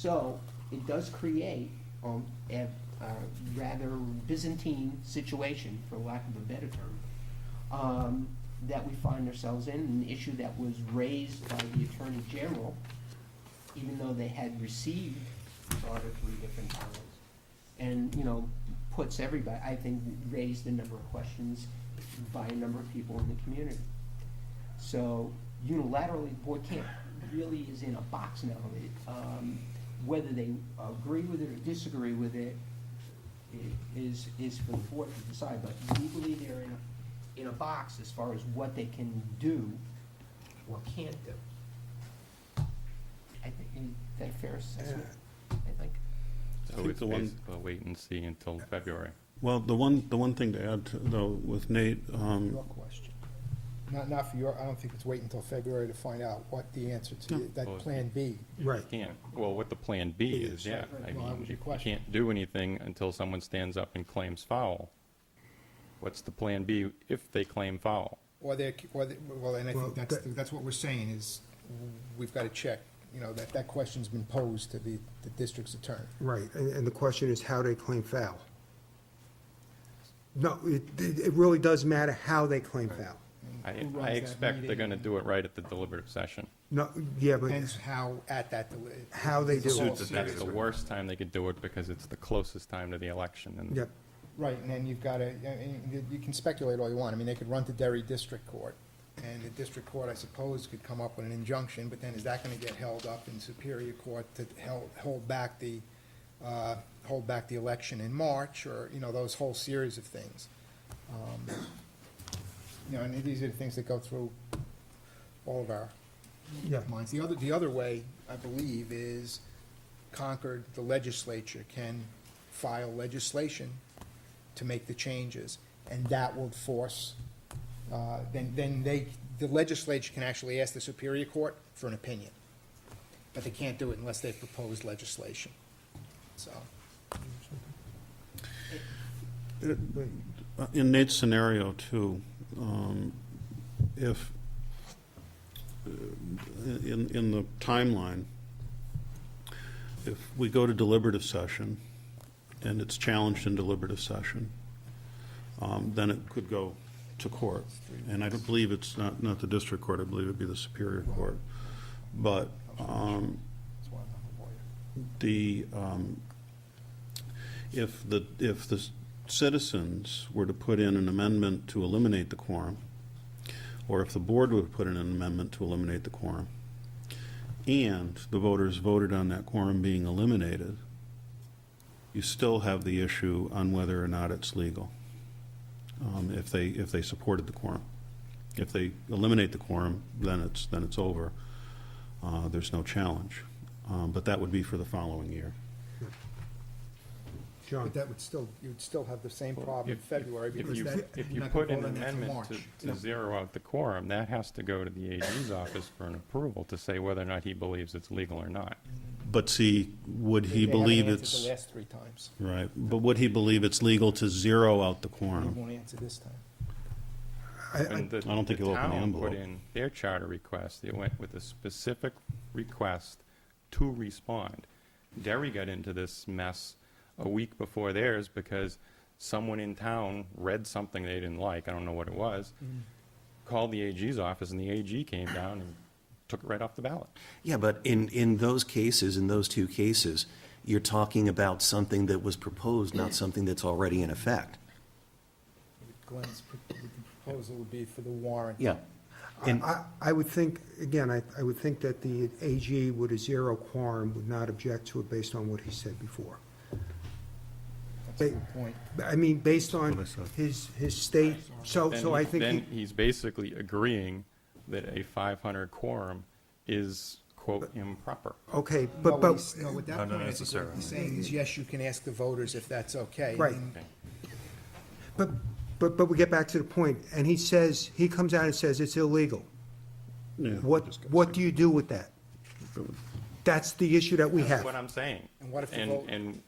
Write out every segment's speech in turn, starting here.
So it does create a rather Byzantine situation, for lack of a better term, that we find ourselves in, an issue that was raised by the Attorney General, even though they had received Charter 3 different times. And, you know, puts everybody, I think, raised a number of questions by a number of people in the community. So unilaterally, the board can't, really is in a box now. Whether they agree with it or disagree with it is for the board to decide. But legally, they're in a box as far as what they can do or can't do. I think, is that a fair assessment? I think. So it's basically wait and see until February. Well, the one thing to add, though, with Nate, Your question. Not for your, I don't think it's wait until February to find out what the answer to that Well, Plan B. You can't, well, what the Plan B is, yeah. I Well, that mean, was you your question. can't do anything until someone stands up and claims foul. What's the Plan B if they claim foul? Well, and I think that's what we're saying is, we've got to check, you know, that question's been posed to the district's attorney. Right, and the question is how they claim foul. No, it really does matter how they claim foul. I Who runs that expect they're meeting? gonna do it right at the deliberative session. No, yeah, but Depends how at that. How they do it. That's the worst time they could do it because it's the closest time to the election. And Yep, Right, and then you've got to, you can speculate all you want. I mean, they could run to Derry District Court, and the District Court, I suppose, could come up with an injunction, but then is that going to get held up in Superior Court to hold back the election in March, or, you know, those whole series of things. You know, and these are the things that go through all of our yeah. minds. The other way, I believe, is Concord, the legislature can file legislation to make the changes, and that will force, the legislature can actually ask the Superior Court for an opinion, but they can't do it unless they've proposed legislation, so. in Nate's scenario too, if, in the timeline, if we go to deliberative session and it's challenged in deliberative session, then it could go to court. And I don't believe it's not the district court, I believe it'd be the Superior Court. But That's why I'm not a lawyer. if the citizens were to put in an amendment to eliminate the quorum, or if the board would put in an amendment to eliminate the quorum, and the voters voted on that quorum being eliminated, you still have the issue on whether or not it's legal, if they supported the quorum. If they eliminate the quorum, then it's over. There's no challenge. But that would be for the following year. John, But that would still, you would still have the same problem in February, If because you, that, if you're you not put gonna an vote on that till amendment March. to zero out the quorum, that has to go to the AG's office for an approval to say whether or not he believes it's legal or not. But see, would he They haven't believe answered it's, the last 3 times. right, but would he believe it's legal to zero out the He quorum? won't answer this time. And the, I don't think the he'll open the town envelope. put in their charter request, they went with a specific request to respond. Derry got into this mess a week before theirs because someone in town read something they didn't like, I don't know what it was, called the AG's office, and the AG came down and took it right off the ballot. Yeah, but in those cases, in those 2 cases, you're talking about something that was proposed, not something that's already in effect. Glenn's proposal would be for the warrant. Yeah. And I would think, again, I would think that the AG with a 0 quorum would not object to it based on what he said before. That's a good point. I mean, based on That's what his state, so I think Then he, he's basically agreeing that a 500 quorum is, quote, improper. okay, No, but, at that point, I think what he's saying is, yes, you can ask the voters if that's okay. Right. And but we get back to the point, and he says, he comes out and says it's illegal. Yeah. What do you do with that? That's the issue that we That's have. what I'm saying. And what if the vote- And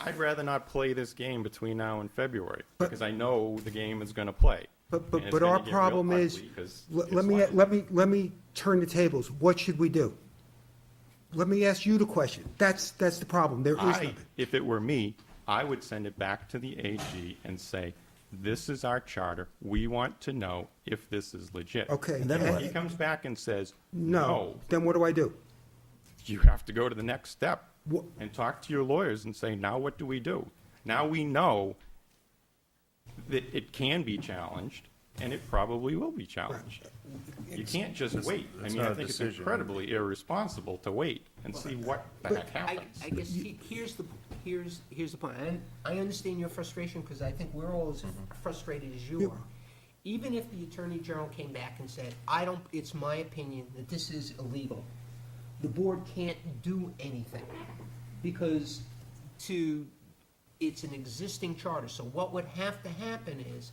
I'd rather not play this game between now and February, But- because I know the game is gonna play. And it's But our gonna get real problem is, ugly 'cause let it's me, like- let me turn the tables. What should we do? let me ask you the question. That's the problem. There is nothing. If it were me, I would send it back to the AG and say, this is our charter. We want to know if this is legit. Okay. then If what? he comes back and says, No. no, Then what do I do? you have to go to the next step Wha- and talk to your lawyers and say, now what do we do? Now we know that it can be challenged, and it probably will be challenged. You can't just wait. I mean, I think it's incredibly irresponsible to wait and see what the heck happens. I guess here's the point. And I understand your frustration, because I think we're all as frustrated as you are. Even if the Attorney General came back and said, it's my opinion that this is illegal, the board can't do anything, because it's an existing charter. So what would have to happen is,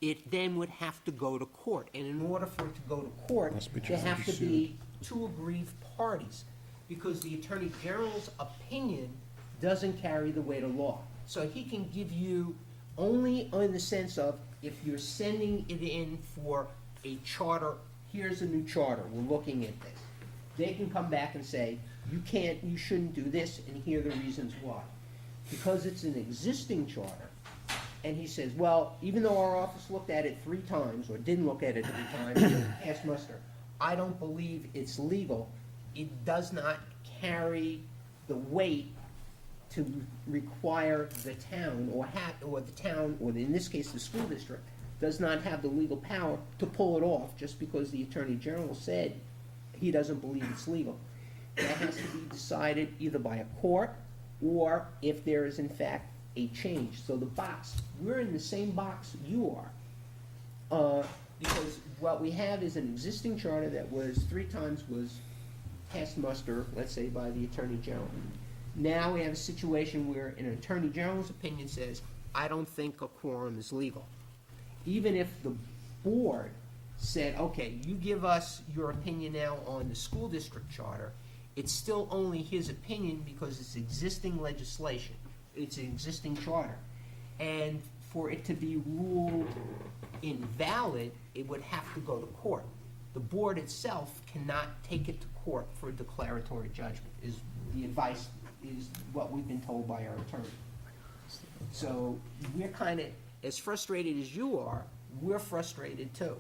it then would have to go to court. And in order for it to go to court, there have to be two aggrieved parties, because the Attorney General's opinion doesn't carry the weight of law. So he can give you only in the sense of, if you're sending it in for a charter, here's a new charter, we're looking at this. They can come back and say, you shouldn't do this, and here are the reasons why. Because it's an existing charter, and he says, well, even though our office looked at it 3 times, or didn't look at it 3 times, passed muster, I don't believe it's legal. It does not carry the weight to require the town, or in this case, the school district, does not have the legal power to pull it off just because the Attorney General said he doesn't believe it's legal. That has to be decided either by a court, or if there is in fact a change. So the box, we're in the same box you are. Because what we have is an existing charter that was 3 times was passed muster, let's say, by the Attorney General. Now we have a situation where an Attorney General's opinion says, I don't think a quorum is legal. Even if the board said, okay, you give us your opinion now on the school district charter, it's still only his opinion because it's existing legislation. It's an existing charter. And for it to be ruled invalid, it would have to go to court. The board itself cannot take it to court for a declaratory judgment, is the advice, is what we've been told by our attorney. So we're kind of, as frustrated as you are, we're frustrated too.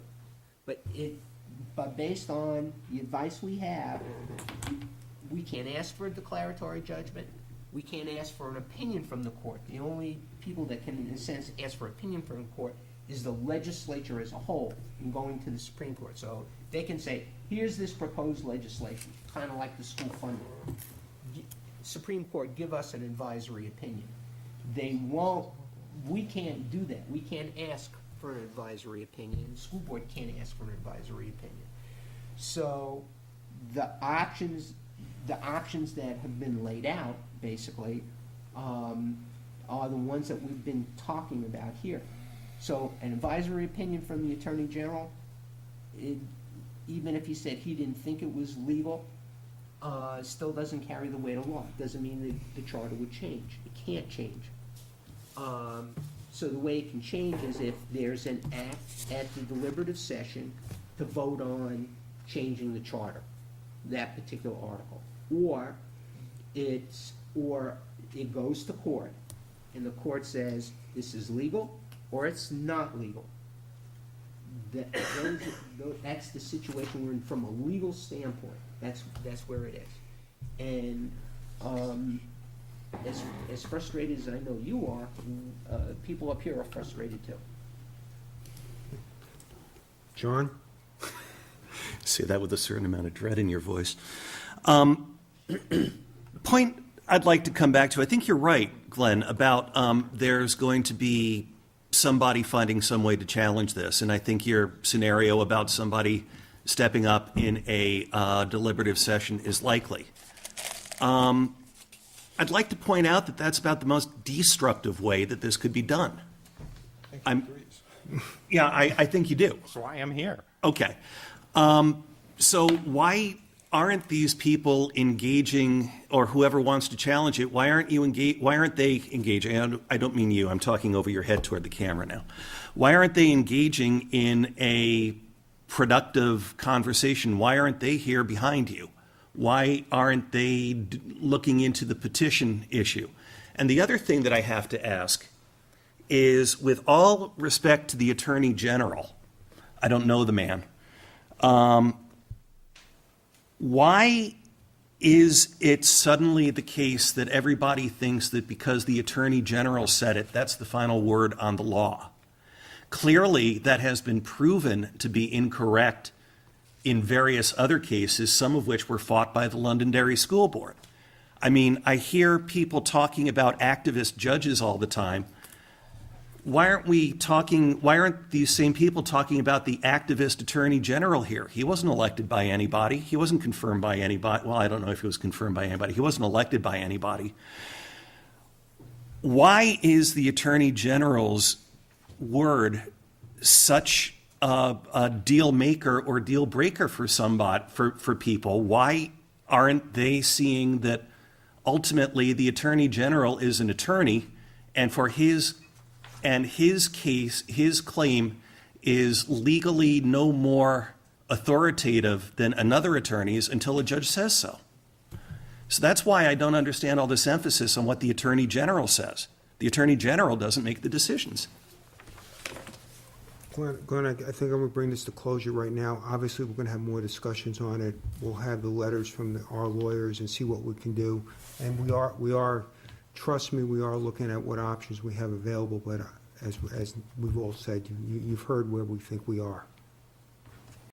But based on the advice we have, we can't ask for a declaratory judgment. We can't ask for an opinion from the court. The only people that can, in a sense, ask for opinion from the court is the legislature as a whole in going to the Supreme Court. So they can say, here's this proposed legislation, kind of like the school funding. Supreme Court, give us an advisory opinion. They won't, we can't do that. We can't ask for an advisory opinion. The school board can't ask for an advisory opinion. So the options that have been laid out, basically, are the ones that we've been talking about here. So an advisory opinion from the Attorney General, even if he said he didn't think it was legal, still doesn't carry the weight of law. It doesn't mean that the charter would change. It can't change. So the way it can change is if there's an act at the deliberative session to vote on changing the charter, that particular article. Or it goes to court, and the court says, this is legal, or it's not legal. That's the situation we're in from a legal standpoint. That's where it is. And as frustrated as I know you are, people up here are frustrated too. John? Say that with a certain amount of dread in your voice. Point I'd like to come back to, I think you're right, Glenn, about there's going to be somebody finding some way to challenge this. And I think your scenario about somebody stepping up in a deliberative session is likely. I'd like to point out that that's about the most destructive way that this could be done. Yeah, I think you do. That's why I'm here. Okay. So why aren't these people engaging, or whoever wants to challenge it, why aren't they engaging? I don't mean you, I'm talking over your head toward the camera now. Why aren't they engaging in a productive conversation? Why aren't they here behind you? Why aren't they looking into the petition issue? And the other thing that I have to ask is, with all respect to the Attorney General, I don't know the man, why is it suddenly the case that everybody thinks that because the Attorney General said it, that's the final word on the law? Clearly, that has been proven to be incorrect in various other cases, some of which were fought by the Londonderry School Board. I mean, I hear people talking about activist judges all the time. Why aren't these same people talking about the activist Attorney General here? He wasn't elected by anybody. He wasn't confirmed by anybody. Well, I don't know if he was confirmed by anybody. He wasn't elected by anybody. Why is the Attorney General's word such a deal maker or deal breaker for for people? Why aren't they seeing that ultimately the Attorney General is an attorney, and for his case, his claim is legally no more authoritative than another attorney's until a judge says so? So that's why I don't understand all this emphasis on what the Attorney General says. The Attorney General doesn't make the decisions. Glenn, I think I'm going to bring this to closure right now. Obviously, we're going to have more discussions on it. We'll have the letters from our lawyers and see what we can do. And we are, trust me, we are looking at what options we have available. But as we've all said, you've heard where we think we are.